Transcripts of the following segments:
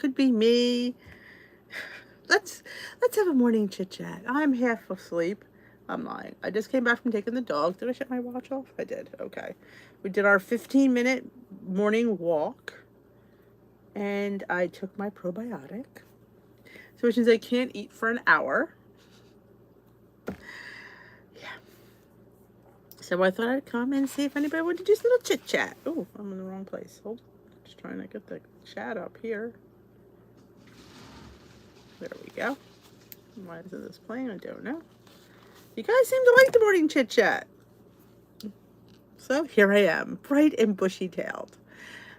Could be me. Let's have a morning chit chat. I'm half asleep. I'm lying. I just came back from taking the dog. Did I shut my watch off? I did. Okay. We did our 15-minute morning walk, and I took my probiotic. So which means I can't eat for an hour. Yeah. So I thought I'd come and see if anybody wanted to do this little chit chat. Oh, I'm in the wrong place. Hold. Just trying to get the chat up here. There we go. Why isn't this playing? I don't know. You guys seem to like the morning chit chat. So here I am, bright and bushy tailed.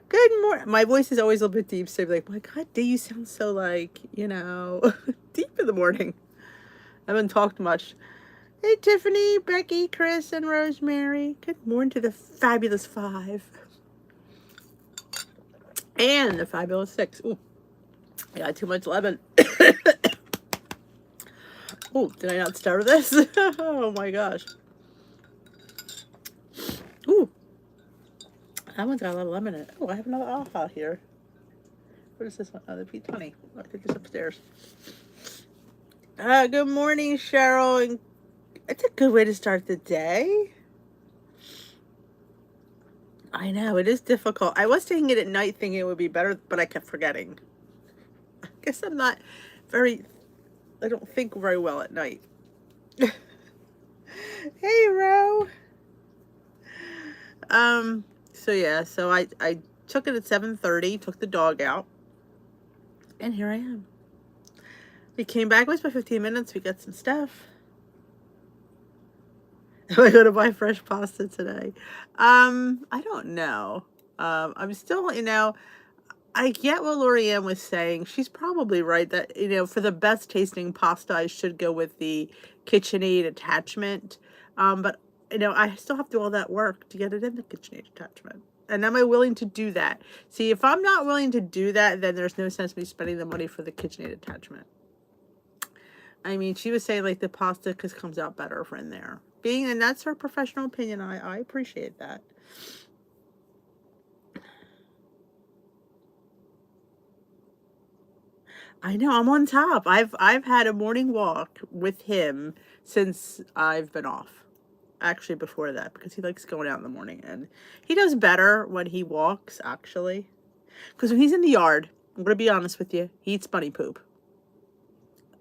Good morning. My voice is always a little bit deep, so I'm like, my God, do you sound so like, deep in the morning? I haven't talked much. Hey, Tiffany, Becky, Chris, and Rosemary. Good morning to the fabulous five. And the fabulous six. Ooh, I got too much lemon. Oh, did I not start this? Oh my gosh. Ooh. That one's got a lot of lemon in it. Oh, I have another aha here. What is this one? Oh, the P20. I'll take this upstairs. Good morning, Cheryl. And it's a good way to start the day. I know, it is difficult. I was taking it at night thinking it would be better, but I kept forgetting. I guess I'm not I don't think very well at night. Hey, Ro. So I took it at 7:30, took the dog out, and here I am. We came back, it was about 15 minutes, we got some stuff. Am I going to buy fresh pasta today? I don't know. I'm still, I get what Lorianne was saying. She's probably right that, for the best tasting pasta, I should go with the KitchenAid attachment. But, I still have to do all that work to get it in the KitchenAid attachment. And am I willing to do that? See, if I'm not willing to do that, then there's no sense me spending the money for the KitchenAid attachment. I mean, she was saying like the pasta comes out better in there. And that's her professional opinion. I appreciate that. I know, I'm on top. I've had a morning walk with him since I've been off. Actually, before that, because he likes going out in the morning, and he does better when he walks. Actually, because when he's in the yard, I'm gonna be honest with you, he eats bunny poop.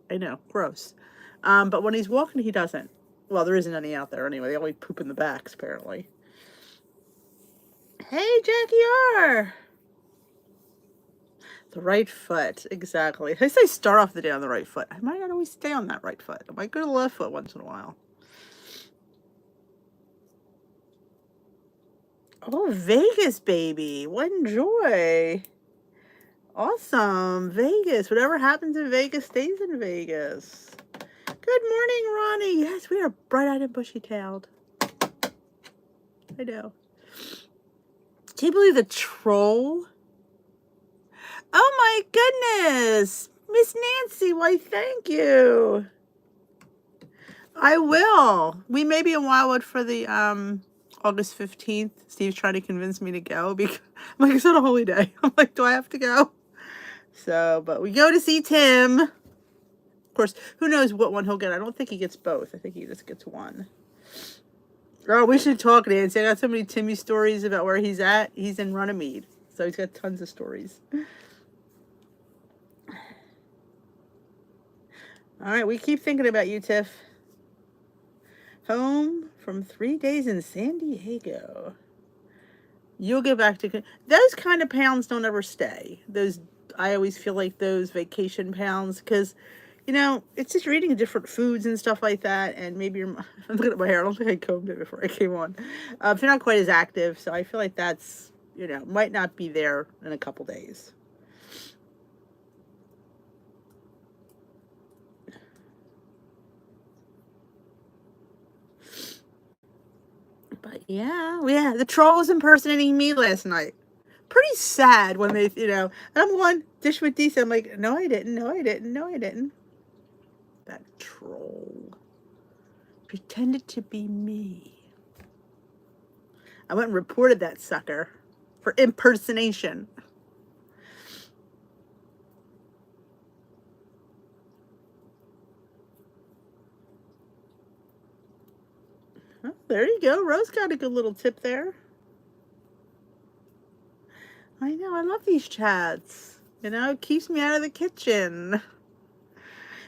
I know, gross. But when he's walking, he doesn't. Well, there isn't any out there anyway. They only poop in the backs, apparently. Hey, Jackie R. The right foot, exactly. I say start off the day on the right foot. I might not always stay on that right foot. I might go to the left foot once in a while. Oh, Vegas, baby. What joy. Awesome. Vegas. Whatever happens in Vegas stays in Vegas. Good morning, Ronnie. Yes, we are bright-eyed and bushy-tailed. I know. Do you believe the troll? Oh my goodness. Miss Nancy, why thank you. I will. We may be in Wildwood for the August 15th. Steve's trying to convince me to go because I'm like, it's not a holy day. I'm like, do I have to go? So, but we go to see Tim. Of course, who knows what one he'll get. I don't think he gets both. I think he just gets one. Oh, we should talk, Nancy. I got so many Timmy stories about where he's at. He's in Runnymede. So he's got tons of stories. All right, we keep thinking about you, Tiff. Home from 3 days in San Diego. You'll get back to... Those kind of pounds don't ever stay. I always feel like those vacation pounds, because, it's just eating different foods and stuff like that, and maybe you're... I'm looking at my hair. I don't think I combed it before I came on. If you're not quite as active, so I feel like that's, might not be there in a couple days. But yeah, the troll was impersonating me last night. Pretty sad when they, and I'm going, dish with decent. I'm like, no, I didn't. No, I didn't. No, I didn't. That troll pretended to be me. I went and reported that sucker for impersonation. there you go. Rose got a good little tip there. I know, I love these chats. You know, it keeps me out of the kitchen.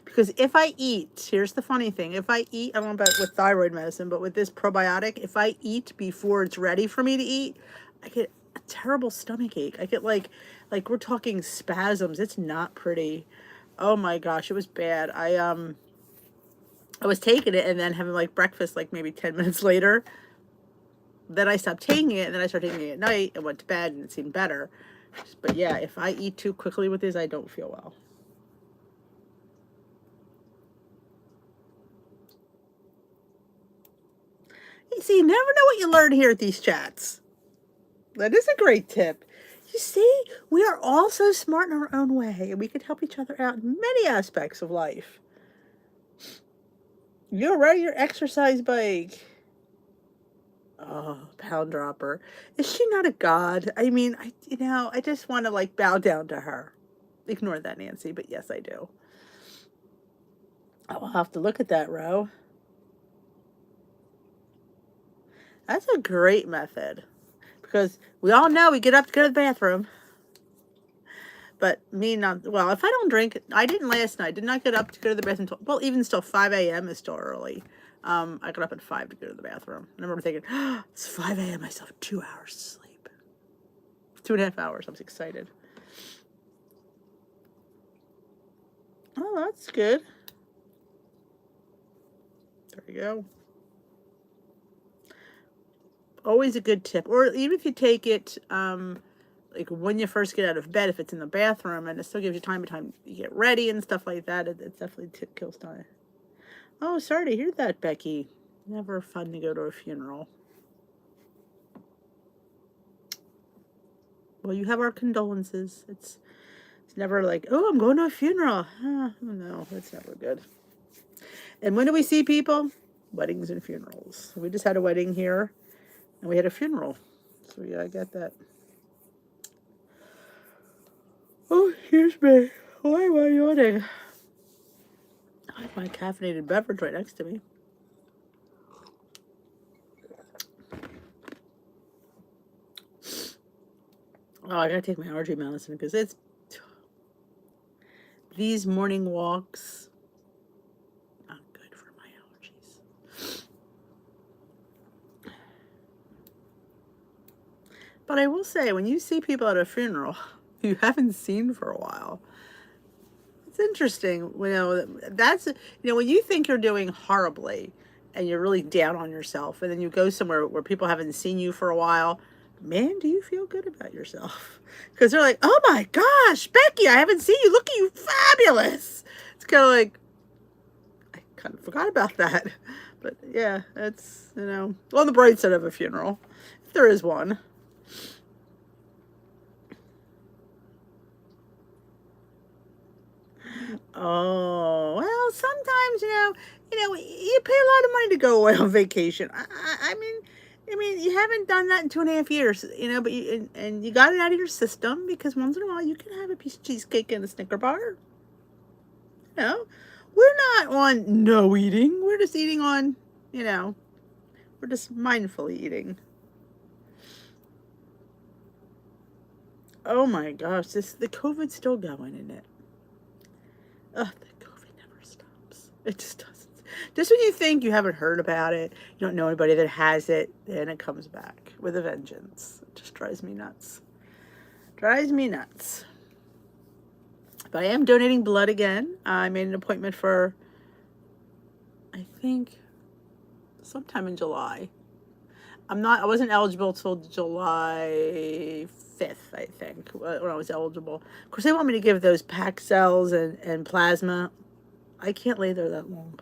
Because if I eat, here's the funny thing. If I eat, I don't know about with thyroid medicine, but with this probiotic, if I eat before it's ready for me to eat, I get a terrible stomach ache. I get like we're talking spasms. It's not pretty. Oh my gosh, it was bad. I was taking it and then having like breakfast like maybe 10 minutes later. Then I stopped taking it, and then I started taking it at night and went to bed, and it seemed better. But yeah, if I eat too quickly with this, I don't feel well. You see, you never know what you learn here at these chats. That is a great tip. You see, we are all so smart in our own way, and we can help each other out in many aspects of life. You're riding your exercise bike. Oh, pound dropper. Is she not a god? I mean, I just want to like bow down to her. Ignore that, Nancy, but yes, I do. I'll have to look at that row. That's a great method. Because we all know we get up to go to the bathroom. But me not, well, if I don't drink, I didn't last night. Did not get up to go to the bathroom until, well, even still 5 a.m. is still early. I got up at 5 to go to the bathroom. I remember thinking, oh, it's 5 a.m. I still have 2 hours to sleep. 2.5 hours. I was excited. Oh, that's good. There you go. Always a good tip. Or even if you take it, like when you first get out of bed, if it's in the bathroom, and it still gives you time to get ready and stuff like that, it's definitely kills time. Oh, sorry to hear that, Becky. Never fun to go to a funeral. Well, you have our condolences. It's never like, oh, I'm going to a funeral. No, that's never good. And when do we see people? Weddings and funerals. We just had a wedding here, and we had a funeral. So yeah, I get that. Oh, excuse me. Why am I yawning? I have my caffeinated beverage right next to me. Oh, I gotta take my allergy medicine because it's these morning walks not good for my allergies. But I will say, when you see people at a funeral you haven't seen for a while, it's interesting. That's when you think you're doing horribly and you're really down on yourself, and then you go somewhere where people haven't seen you for a while. Man, do you feel good about yourself? Because they're like, oh my gosh, Becky, I haven't seen you. Look at you, fabulous. It's kind of like, I kind of forgot about that. But yeah, it's, on the bright side of a funeral, if there is one. Oh, well, sometimes, you pay a lot of money to go away on vacation. I mean, you haven't done that in 2.5 years, but and you got it out of your system because once in a while you can have a piece of cheesecake and a Snicker bar. We're not on no eating. We're just eating on, we're just mindfully eating. Oh my gosh, the COVID's still going, isn't it? Ugh, the COVID never stops. It just doesn't. Just when you think you haven't heard about it, you don't know anybody that has it, then it comes back with a vengeance. It just drives me nuts. Drives me nuts. But I am donating blood again. I made an appointment for, I think, sometime in July. I wasn't eligible till July 5th, I think, when I was eligible. Of course, they want me to give those packed cells and plasma. I can't lay there that long.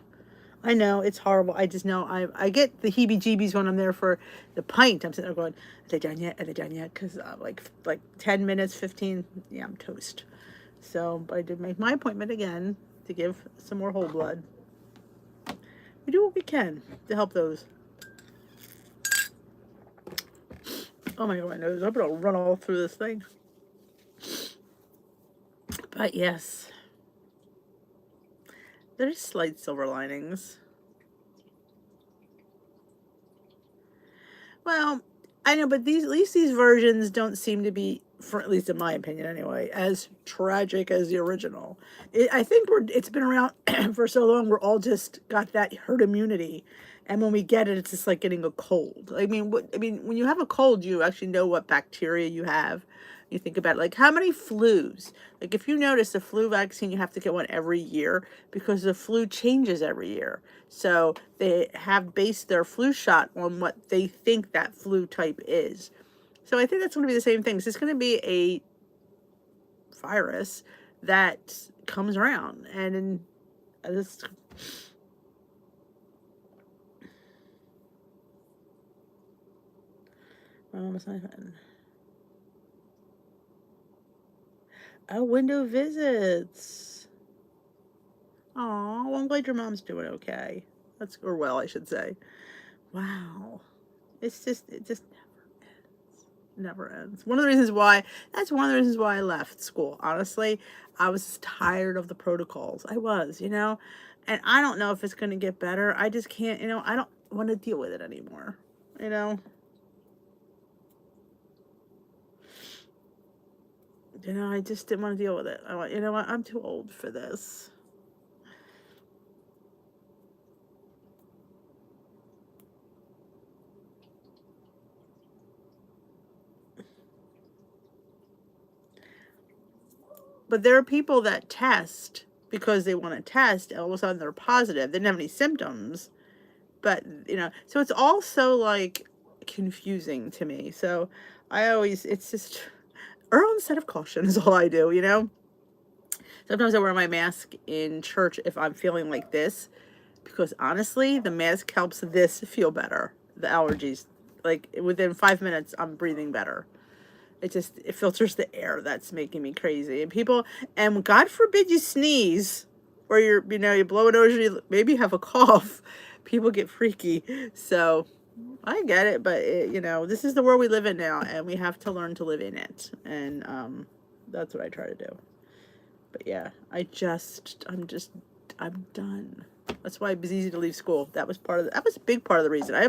I know, it's horrible. I just know, I get the heebie-jeebies when I'm there for the pint. I'm sitting there going, are they done yet? Are they done yet? Because like 10 minutes, 15, yeah, I'm toast. So, but I did make my appointment again to give some more whole blood. We do what we can to help those. Oh my God, my nose. I'm going to run all through this thing. But yes, there's slight silver linings. Well, I know, but these, at least these versions don't seem to be, for at least in my opinion anyway, as tragic as the original. I think it's been around for so long. We're all just got that herd immunity, and when we get it, it's just like getting a cold. I mean, when you have a cold, you actually know what bacteria you have. You think about it, like how many flus. Like if you notice the flu vaccine, you have to get one every year because the flu changes every year. So they have based their flu shot on what they think that flu type is. So I think that's going to be the same thing. It's going to be a virus that comes around, and this. Almost nothing. Oh, window visits. Oh, well, I'm glad your mom's doing okay. That's, or well, I should say. Wow. It just never ends. One of the reasons why, that's one of the reasons why I left school. Honestly, I was tired of the protocols. I was, and I don't know if it's going to get better. I just can't, I don't want to deal with it anymore. You know, I just didn't want to deal with it. I went, you know what? I'm too old for this. But there are people that test because they want to test, and all of a sudden they're positive. They didn't have any symptoms, but so it's also like confusing to me. So it's just err on the side of caution is all I do. Sometimes I wear my mask in church if I'm feeling like this, because honestly, the mask helps this feel better. The allergies, like within 5 minutes, I'm breathing better. It filters the air that's making me crazy. And God forbid you sneeze, or you blow a nose, or you maybe have a cough. People get freaky. So I get it, but this is the world we live in now, and we have to learn to live in it. And that's what I try to do. But yeah, I'm done. That's why it was easy to leave school. That was a big part of the reason. I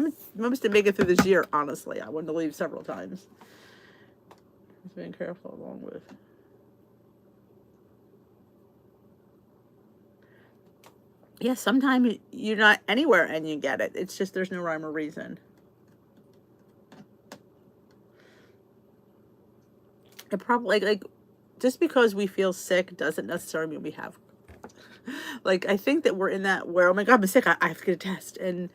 must have made it through this year, honestly. I wanted to leave several times. Just being careful along with. Yeah, sometimes you're not anywhere and you get it. It's just there's no rhyme or reason. It probably like just because we feel sick doesn't necessarily mean we have. Like I think that we're in that where, oh my God, I'm sick. I have to get a test, and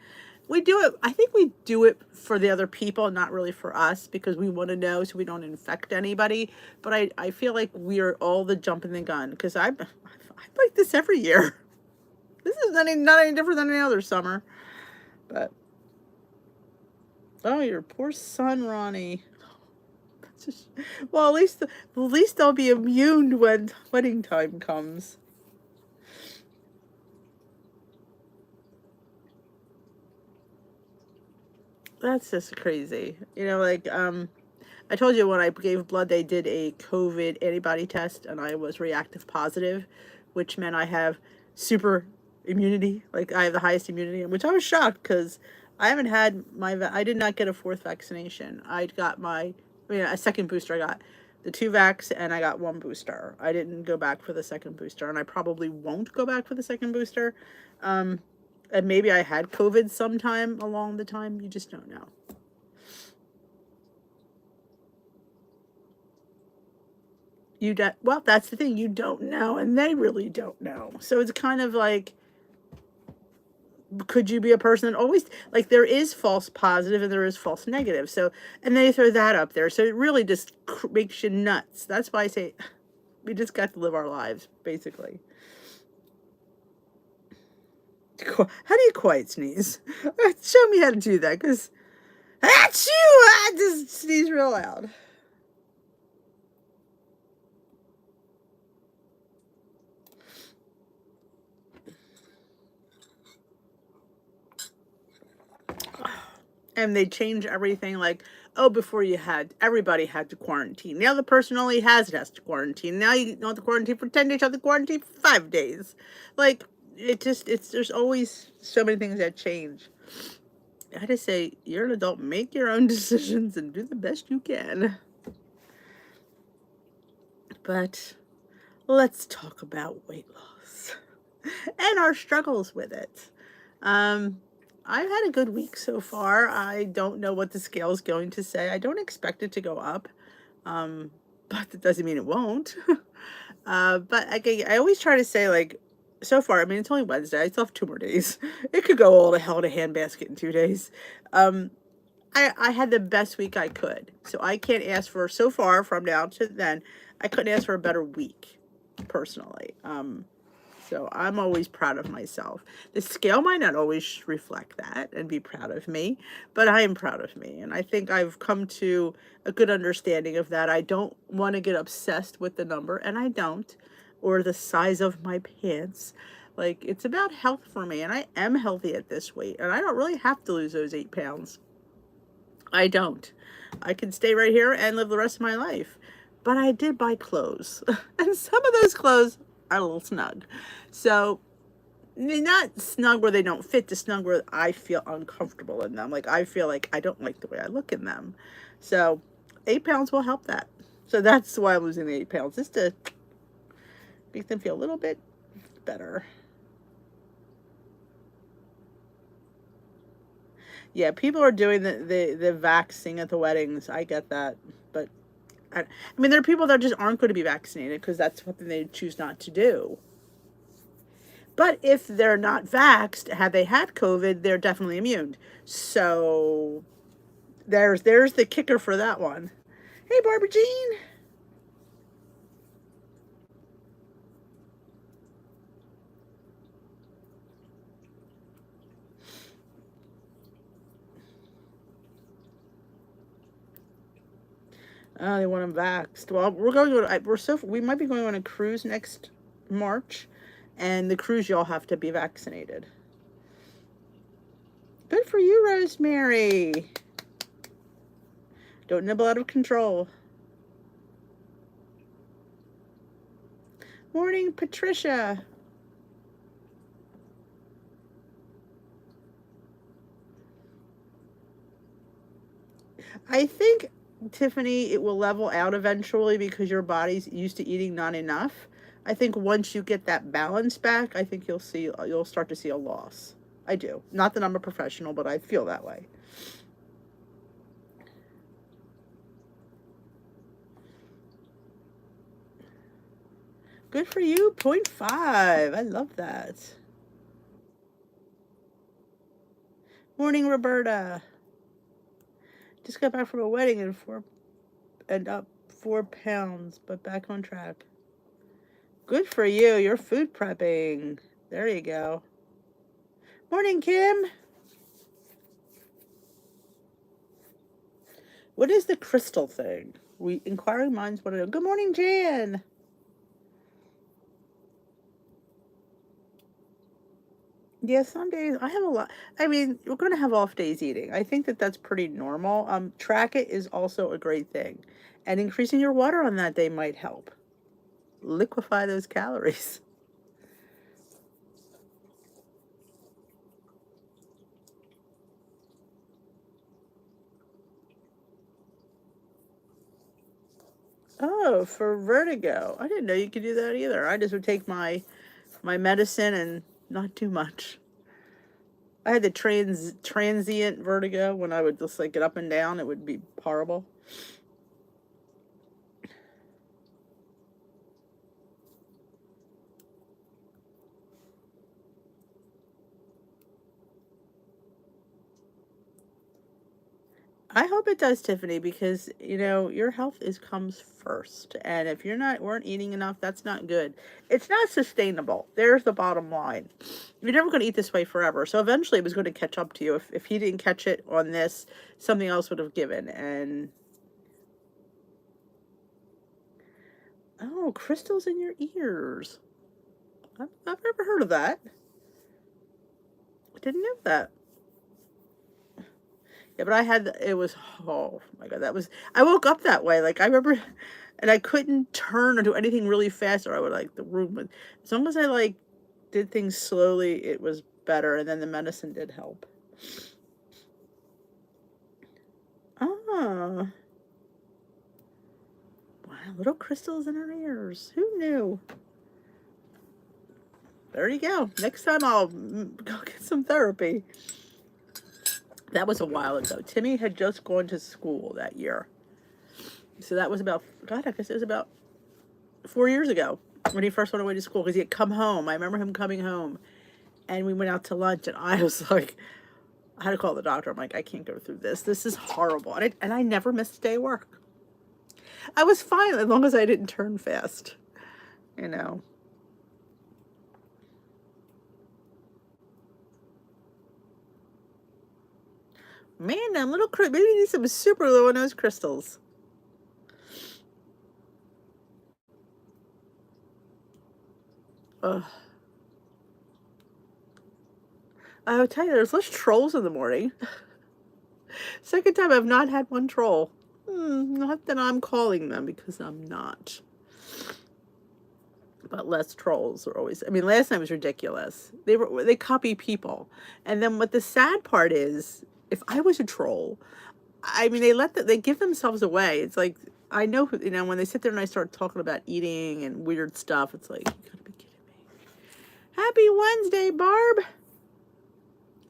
we do it. I think we do it for the other people, not really for us, because we want to know so we don't infect anybody. But I feel like we are all the jumping the gun, because I'm like this every year. This is not any different than any other summer. But oh, your poor son, Ronnie. Just, well, at least they'll be immune when wedding time comes. That's just crazy. I told you when I gave blood, they did a COVID antibody test, and I was reactive positive, which meant I have super immunity. Like I have the highest immunity, which I was shocked because I haven't had I did not get a fourth vaccination. I got a second booster. I got the two vax, and I got one booster. I didn't go back for the second booster, and I probably won't go back for the second booster. And maybe I had COVID sometime along the time. You just don't know. Well, that's the thing. You don't know, and they really don't know. So it's kind of like, could you be a person that always, like, there is false positive and there is false negative. So, and they throw that up there. So it really just makes you nuts. That's why I say we just got to live our lives, basically. How do you quiet sneeze? Show me how to do that, because that's you. I just sneeze real loud. And they change everything, like, oh, before everybody had to quarantine. Now the person only has to quarantine. Now you don't have to quarantine for 10 days, you have to quarantine for 5 days. Like, there's always so many things that change. I just say, you're an adult, make your own decisions and do the best you can. But let's talk about weight loss and our struggles with it. Um, I've had a good week so far. I don't know what the scale is going to say. I don't expect it to go up, um, but that doesn't mean it won't. But I always try to say, like, so far, I mean, it's only Wednesday. I still have 2 more days. It could go all to hell in a handbasket in 2 days. Um, I had the best week I could. So I can't ask for, so far from now to then, I couldn't ask for a better week, personally. So I'm always proud of myself. The scale might not always reflect that and be proud of me, but I am proud of me. And I think I've come to a good understanding of that. I don't want to get obsessed with the number, and I don't, or the size of my pants. Like, it's about health for me, and I am healthy at this weight, and I don't really have to lose those 8 pounds. I don't. I can stay right here and live the rest of my life. But I did buy clothes, and some of those clothes are a little snug. So, not snug where they don't fit, just snug where I feel uncomfortable in them. Like, I feel like I don't like the way I look in them. So, 8 pounds will help that. So, that's why I'm losing the 8 pounds, just to make them feel a little bit better. Yeah, people are doing the vaxing at the weddings. I get that. But I mean, there are people that just aren't going to be vaccinated because that's what they choose not to do. But if they're not vaxxed, had they had COVID, they're definitely immune. So there's the kicker for that one. Hey, Barbara Jean. Oh, they want them vaxxed. Well, we might be going on a cruise next March, and the cruise y'all have to be vaccinated. Good for you, Rosemary. Don't nibble out of control. Morning, Patricia. I think, Tiffany, it will level out eventually because your body's used to eating not enough. I think once you get that balance back, I think you'll start to see a loss. I do. Not that I'm a professional, but I feel that way. Good for you, point 0.5. I love that. Morning, Roberta. Just got back from a wedding and up 4 pounds, but back on track. Good for you. You're food prepping. There you go. Morning, Kim. What is the crystal thing? We inquiring minds want to know. Good morning, Jan. Yeah, some days I have a lot. I mean, we're going to have off days eating. I think that that's pretty normal. Track it is also a great thing, and increasing your water on that day might help liquefy those calories. Oh, for vertigo. I didn't know you could do that either. I just would take my medicine and not too much. I had the transient vertigo when I would just like get up and down. It would be horrible. I hope it does, Tiffany, because your health is comes first, and if you're not weren't eating enough, that's not good. It's not sustainable. There's the bottom line. You're never going to eat this way forever. So eventually, it was going to catch up to you. If he didn't catch it on this, something else would have given. And oh, crystals in your ears. I've never heard of that. I didn't know that. Yeah, but it was, oh my God, I woke up that way. Like, I remember, and I couldn't turn or do anything really fast, or I would, like, the room would, as long as I, like, did things slowly, it was better, and then the medicine did help. Huh. Wow, little crystals in her ears. Who knew? There you go. Next time I'll go get some therapy. That was a while ago. Timmy had just gone to school that year. So that was about, God, I guess it was about 4 years ago when he first went away to school because he had come home. I remember him coming home and we went out to lunch and I was like, I had to call the doctor. I'm like, I can't go through this. This is horrible. And I never missed a day of work. I was fine as long as I didn't turn fast, you know. Man, them little, maybe you need some super low nose crystals. Ugh. I will tell you, there's less trolls in the morning. Second time I've not had one troll. Not that I'm calling them because I'm not. But less trolls are always. I mean, last night was ridiculous. They copy people, and then what the sad part is, if I was a troll, I mean, they give themselves away. It's like I know when they sit there and I start talking about eating and weird stuff. It's like, you gotta be kidding me. Happy Wednesday, Barb.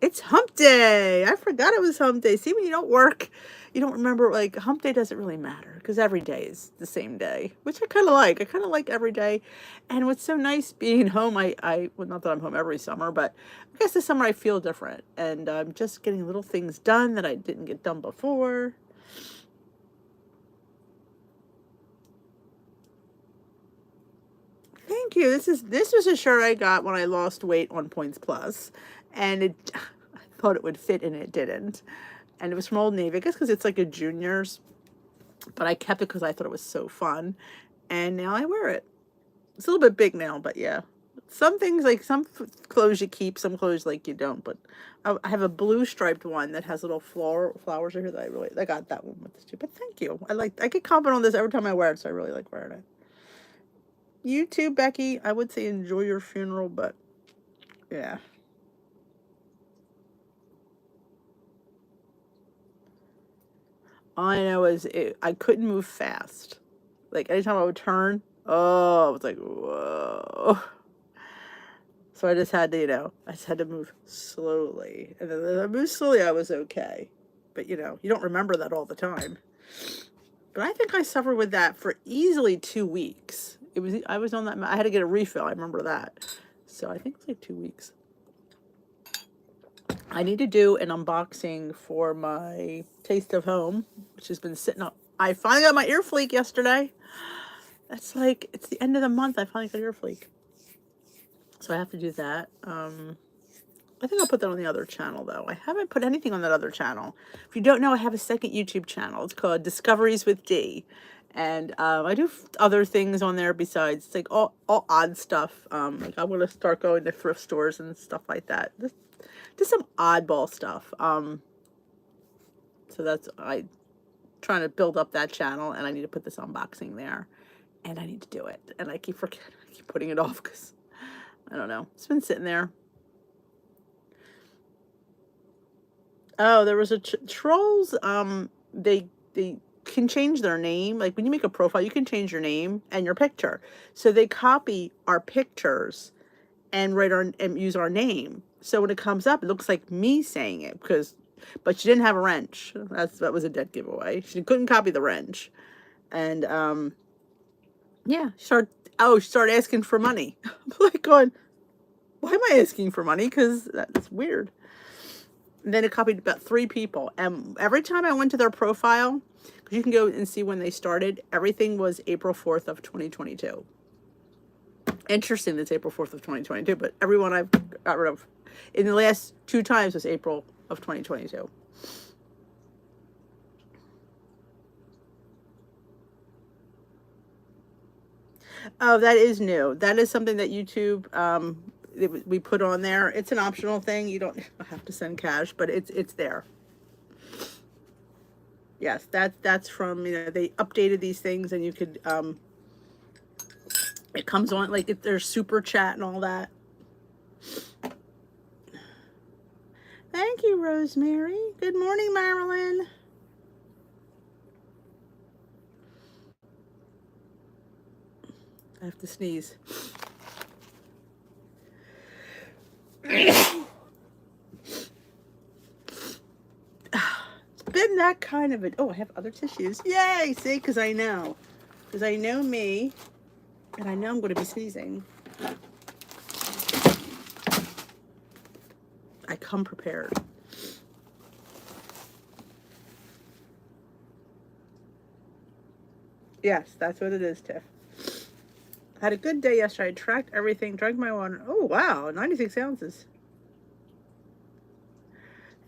It's hump day. I forgot it was hump day. See, when you don't work, you don't remember, like, hump day doesn't really matter because every day is the same day, which I kind of like. I kind of like every day. And what's so nice being home, well, not that I'm home every summer, but I guess this summer I feel different. And I'm just getting little things done that I didn't get done before. Thank you. This was a shirt I got when I lost weight on Points Plus, and I thought it would fit and it didn't. And it was from Old Navy, I guess because it's like a junior's, but I kept it because I thought it was so fun, and now I wear it. It's a little bit big now, but yeah. Some things, like some clothes you keep, some clothes like you don't. But I have a blue striped one that has little flowers over here that I got that one with this too. But thank you. I get confident on this every time I wear it, so I really like wearing it. You too, Becky. I would say enjoy your funeral, but yeah. All I know is I couldn't move fast. Like anytime I would turn, oh, it was like, whoa. So I just had to, I just had to move slowly. And then I moved slowly, I was okay. But, you don't remember that all the time. But I think I suffered with that for easily 2 weeks. I was on that, I had to get a refill, I remember that. So I think it's like 2 weeks. I need to do an unboxing for my Taste of Home, which has been sitting up. I finally got my ear fleek yesterday. That's like, it's the end of the month, I finally got ear fleek. So I have to do that. I think I'll put that on the other channel, though. I haven't put anything on that other channel. If you don't know, I have a second YouTube channel. It's called Discoveries with D. And I do other things on there besides, it's like all odd stuff. Like I'm going to start going to thrift stores and stuff like that. Just some oddball stuff. So I'm trying to build up that channel, and I need to put this unboxing there. And I need to do it. And I keep forgetting, I keep putting it off because, I don't know. It's been sitting there. Oh, there was a trolls. They can change their name. Like when you make a profile, you can change your name and your picture. So they copy our pictures and use our name. So when it comes up, it looks like me saying it but she didn't have a wrench. That was a dead giveaway. She couldn't copy the wrench, and yeah, she started asking for money. I'm like going, why am I asking for money? Because that's weird. And then it copied about 3 people. And every time I went to their profile, because you can go and see when they started, everything was April 4th of 2022. Interesting that it's April 4th of 2022, but everyone I've got rid of in the last 2 times was April of 2022. Oh, that is new. That is something that YouTube we put on there. It's an optional thing. You don't have to send cash, but it's there. Yes, that's from, they updated these things, and you could it comes on like there's super chat and all that. Thank you, Rosemary. Good morning, Marilyn. I have to sneeze. It's been that kind of a... Oh, I have other tissues. Yay! See? Because I know. Because I know me. And I know I'm going to be sneezing. I come prepared. Yes, that's what it is, Tiff. Had a good day yesterday. I tracked everything, drank my water. Oh, wow. 96 ounces.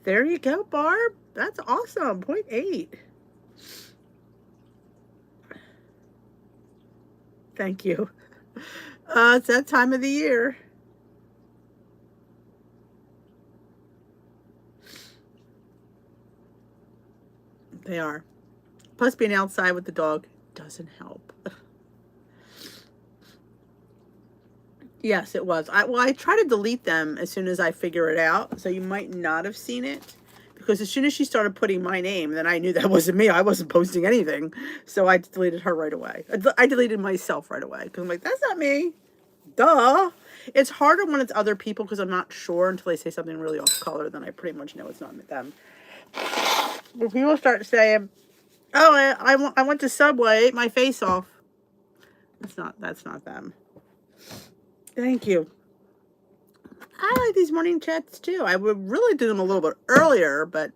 There you go, Barb. That's awesome. 0.8. Thank you. It's that time of the year. They are. Plus, being outside with the dog doesn't help. Yes, it was. I try to delete them as soon as I figure it out. So you might not have seen it. Because as soon as she started putting my name, then I knew that wasn't me. I wasn't posting anything. So I deleted her right away. I deleted myself right away. Because I'm like, that's not me. Duh. It's harder when it's other people because I'm not sure until they say something really off color. Then I pretty much know it's not them. When people start saying, oh, I went to Subway, ate my face off. That's not them. Thank you. I like these morning chats too. I would really do them a little bit earlier, but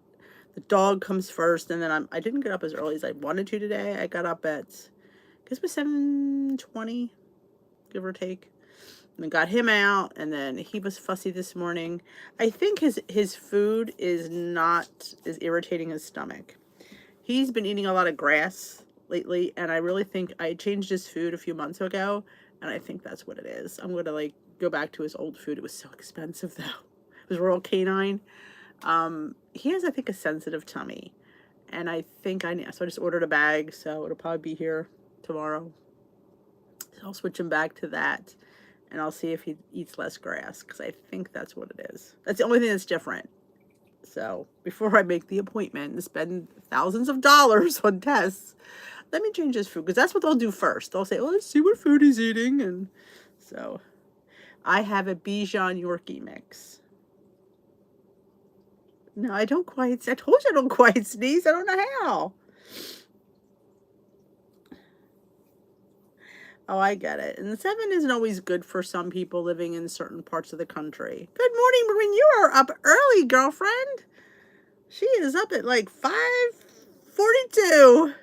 the dog comes first, and then I didn't get up as early as I wanted to today. I got up at, I guess it was 7:20, give or take. And got him out, and then he was fussy this morning. I think his food is irritating his stomach. He's been eating a lot of grass lately, and I really think I changed his food a few months ago, and I think that's what it is. I'm going to go back to his old food. It was so expensive though. It was Royal Canine. He has, I think, a sensitive tummy, and I think so I just ordered a bag, so it'll probably be here tomorrow. So I'll switch him back to that, and I'll see if he eats less grass, because I think that's what it is. That's the only thing that's different. So before I make the appointment and spend thousands of dollars on tests, let me change his food, because that's what they'll do first. They'll say, oh, let's see what food he's eating. And so I have a Bichon Yorkie mix. No, I told you I don't quite sneeze. I don't know how. Oh, I get it. And 7 isn't always good for some people living in certain parts of the country. Good morning, Maureen. You are up early, girlfriend. She is up at 5:42.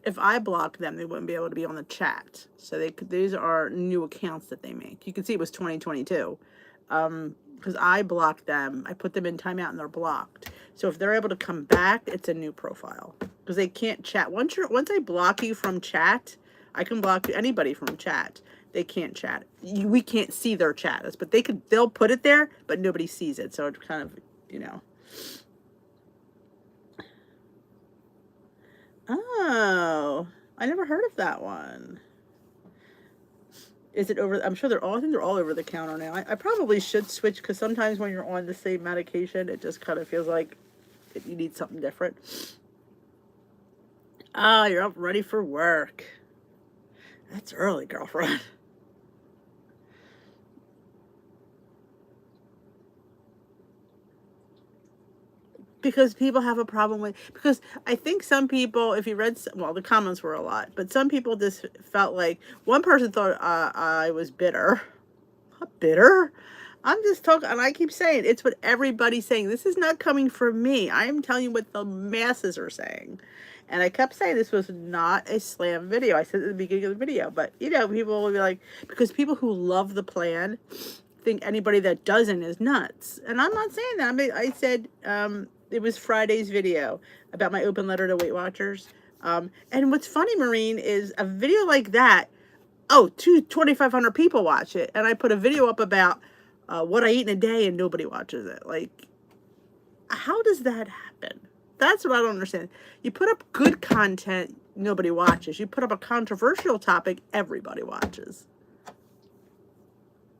If I blocked them, they wouldn't be able to be on the chat. So these are new accounts that they make. You can see it was 2022. Because I blocked them. I put them in timeout and they're blocked. So if they're able to come back, it's a new profile. Because they can't chat. Once I block you from chat, I can block anybody from chat. They can't chat. We can't see their chat. But they'll put it there, but nobody sees it. So it's kind of, Oh, I never heard of that one. Is it over? I think they're all over the counter now. I probably should switch, because sometimes when you're on the same medication, it just kind of feels like you need something different. Ah, you're up ready for work. That's early, girlfriend. Because people have a problem with, because I think some people, if you read, well, the comments were a lot, but some people just felt like, one person thought I was bitter. Not bitter. I'm just talking, and I keep saying, it's what everybody's saying. This is not coming from me. I am telling you what the masses are saying. And I kept saying this was not a slam video. I said at the beginning of the video, but people will be like, because people who love the plan think anybody that doesn't is nuts. And I'm not saying that. I mean, I said, it was Friday's video about my open letter to Weight Watchers. And what's funny, Maureen, is a video like that, 2,500 people watch it. And I put a video up about what I eat in a day and nobody watches it. Like, how does that happen? That's what I don't understand. You put up good content, nobody watches. You put up a controversial topic, everybody watches.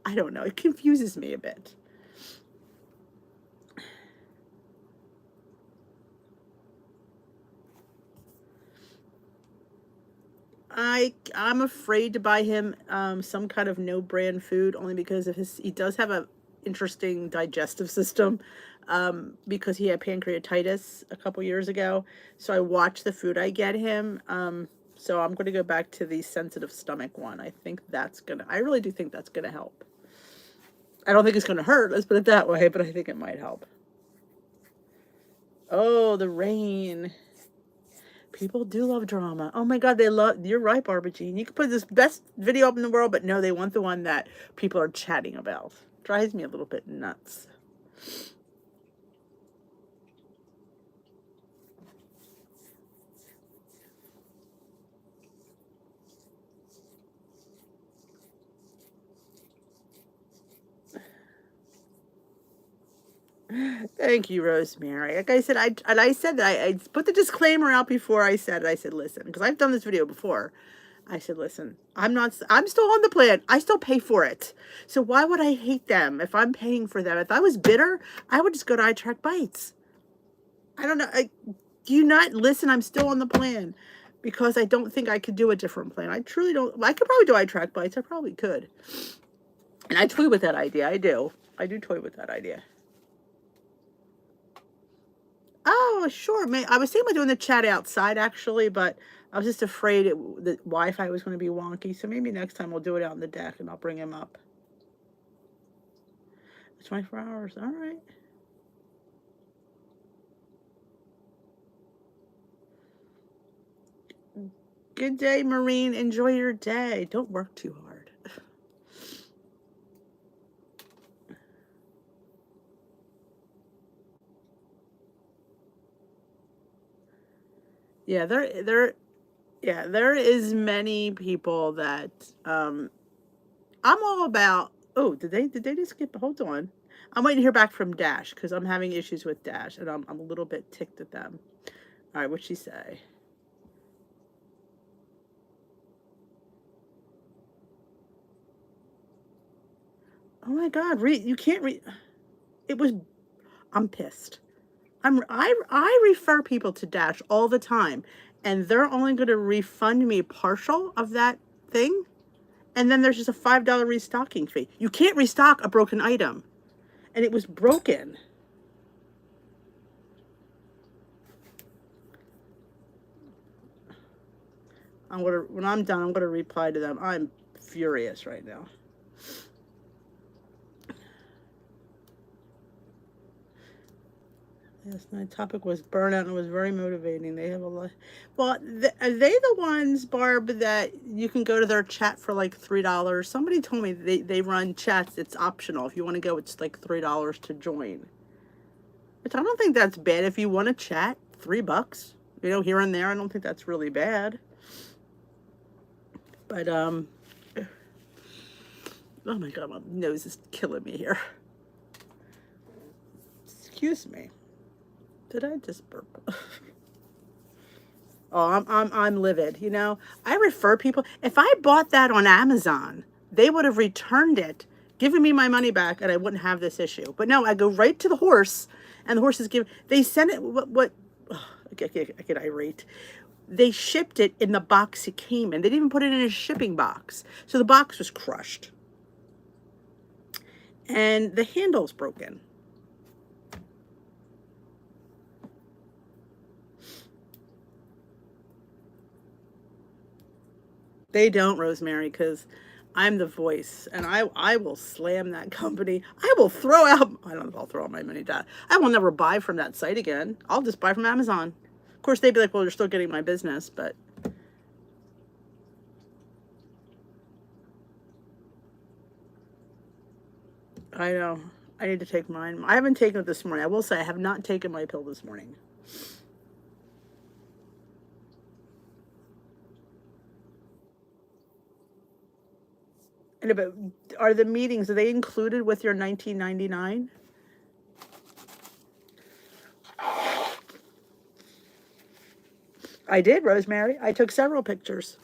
I don't know. It confuses me a bit. I'm afraid to buy him some kind of no brand food only because of he does have a interesting digestive system because he had pancreatitis a couple years ago. So I watch the food I get him. So I'm going to go back to the sensitive stomach one. I really do think that's going to help. I don't think it's going to hurt, let's put it that way, but I think it might help. Oh, the rain. People do love drama. Oh my God, you're right, Barbara Jean. You could put this best video up in the world, but no, they want the one that people are chatting about. Drives me a little bit nuts. Thank you, Rosemary. Like I said, I said that I put the disclaimer out before I said it. I said, listen, because I've done this video before. I said, listen, I'm still on the plan. I still pay for it. So why would I hate them if I'm paying for them? If I was bitter, I would just go to iTrack Bites. I don't know. Do you not listen? I'm still on the plan because I don't think I could do a different plan. I truly don't. I could probably do iTrack Bites. I probably could. And I toy with that idea. I do. I do toy with that idea. Oh, sure. I was thinking about doing the chat outside, actually, but I was just afraid the Wi-Fi was going to be wonky. So maybe next time we'll do it out on the deck and I'll bring him up. 24 hours. All right. Good day, Maureen. Enjoy your day. Don't work too hard. Yeah, there is many people that I'm all about. Oh, did they just skip? Hold on. I'm waiting to hear back from Dash because I'm having issues with Dash and I'm a little bit ticked at them. All right, what'd she say? Oh my God, you can't read. It was. I'm pissed. I refer people to Dash all the time, and they're only going to refund me partial of that thing, and then there's just a $5 restocking fee. You can't restock a broken item, and it was broken. When I'm done, I'm gonna reply to them. I'm furious right now. Yes, my topic was burnout and it was very motivating. They have a lot. Well, are they the ones, Barb, that you can go to their chat for like $3? Somebody told me they run chats. It's optional. If you want to go, it's like $3 to join. Which I don't think that's bad. If you want to chat, $3, here and there. I don't think that's really bad. But oh my God, my nose is killing me here. Excuse me. Did I just burp? Oh, I'm livid. I refer people. If I bought that on Amazon, they would have returned it, given me my money back, and I wouldn't have this issue. But no, I go right to the horse, and the horse is given. They sent it. What? Oh, I get irate. They shipped it in the box it came in. They didn't even put it in a shipping box, so the box was crushed, and the handle's broken. They don't, Rosemary, because I'm the voice, and I will slam that company. I will throw out. I don't know if I'll throw out my money. I will never buy from that site again. I'll just buy from Amazon. Of course, they'd be like, "Well, you're still getting my business," but I know I need to take mine. I haven't taken it this morning. I will say I have not taken my pill this morning. But are the meetings, are they included with your $19.99? I did, Rosemary. I took several pictures.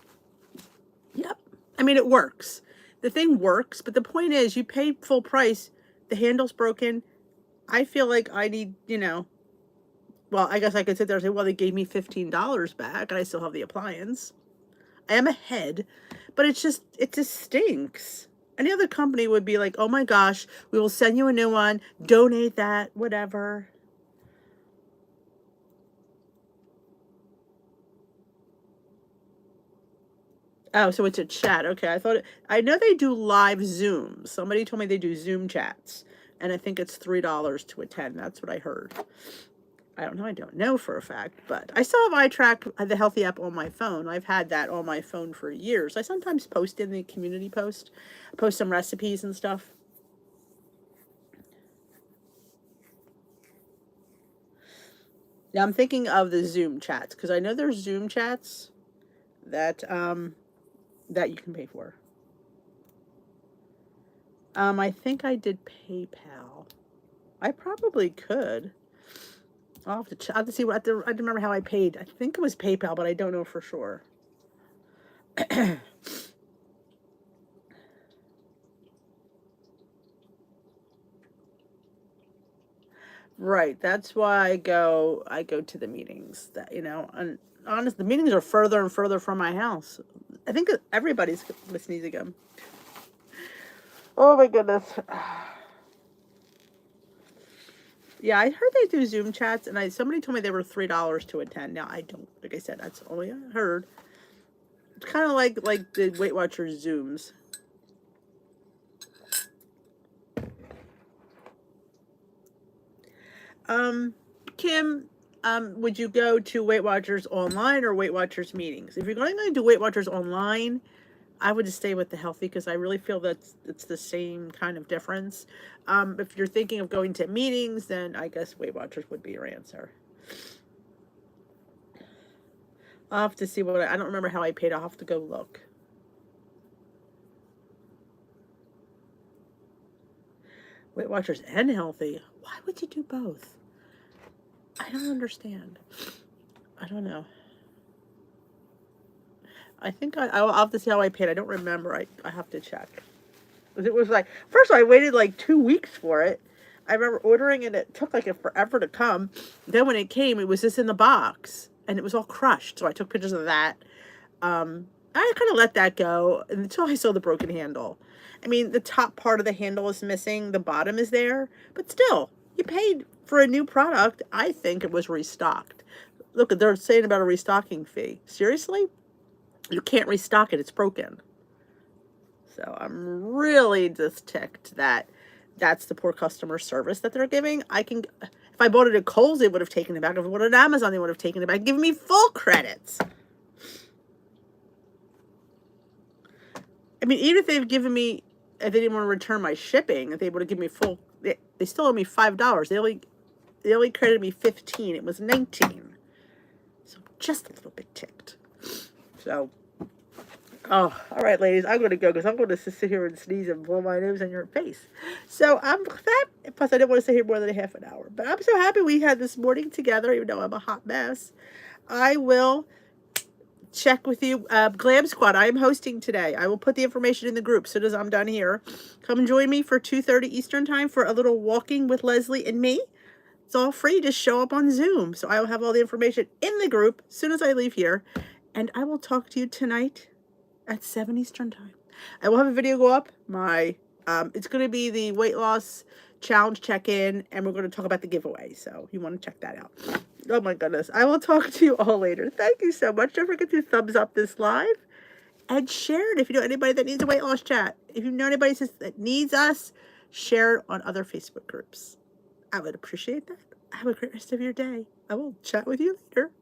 Yep. I mean, it works. The thing works, but the point is you pay full price. The handle's broken. I feel like I need, well, I guess I could sit there and say, well, they gave me $15 back and I still have the appliance. I am ahead, but it just stinks. Any other company would be like, oh my gosh, we will send you a new one, donate that, whatever. Oh, so it's a chat. Okay, I know they do live Zooms. Somebody told me they do Zoom chats, and I think it's $3 to attend. That's what I heard. I don't know. I don't know for a fact, but I still have iTrack, the Healthy app on my phone. I've had that on my phone for years. I sometimes post in the community post some recipes and stuff. Now I'm thinking of the Zoom chats because I know there's Zoom chats that that you can pay for. I think I did PayPal. I probably could. I'll have to see what I have to remember how I paid. I think it was PayPal, but I don't know for sure. Right. That's why I go to the meetings. That, and honest, the meetings are further and further from my house. I think everybody's sneezing again. Oh my goodness. Yeah, I heard they do Zoom chats, and somebody told me they were $3 to attend. Now I don't, like I said, that's only I heard. It's kind of like the Weight Watchers Zooms. Kim, would you go to Weight Watchers online or Weight Watchers meetings? If you're going to do Weight Watchers online, I would just stay with the Healthy because I really feel that it's the same kind of difference. If you're thinking of going to meetings, then I guess Weight Watchers would be your answer. I'll have to see I don't remember how I paid. I'll have to go look. Weight Watchers and Healthy. Why would you do both? I don't understand. I don't know. I think I'll have to see how I paid. I don't remember. I have to check. It was like, first of all, I waited like 2 weeks for it. I remember ordering it. It took like forever to come. Then when it came, it was just in the box and it was all crushed. So I took pictures of that. I kind of let that go until I saw the broken handle. I mean, the top part of the handle is missing. The bottom is there. But still, you paid for a new product. I think it was restocked. Look, they're saying about a restocking fee. Seriously? You can't restock it. It's broken. So I'm really just ticked that that's the poor customer service that they're giving. If I bought it at Kohl's, they would have taken it back. If I bought it at Amazon, they would have taken it back, giving me full credits. I mean, even if they've given me, if they didn't want to return my shipping, if they would have given me full, they still owe me $5. They only credited me 15. It was 19. So just a little bit ticked. So, oh, all right, ladies, I'm going to go because I'm going to sit here and sneeze and blow my nose in your face. So I'm glad, plus I didn't want to sit here more than a half an hour. But I'm so happy we had this morning together, even though I'm a hot mess. I will check with you. Glam Squad, I am hosting today. I will put the information in the group as soon as I'm done here. Come join me for 2:30 Eastern time for a little walking with Leslie and me. It's all free. Just show up on Zoom. So I will have all the information in the group as soon as I leave here. And I will talk to you tonight at 7 Eastern time. I will have a video go up. It's going to be the weight loss challenge check-in, and we're going to talk about the giveaway. So you want to check that out. Oh my goodness. I will talk to you all later. Thank you so much. Don't forget to thumbs up this live and share it if you know anybody that needs a weight loss chat. If you know anybody that needs us, share it on other Facebook groups. I would appreciate that. Have a great rest of your day. I will chat with you later.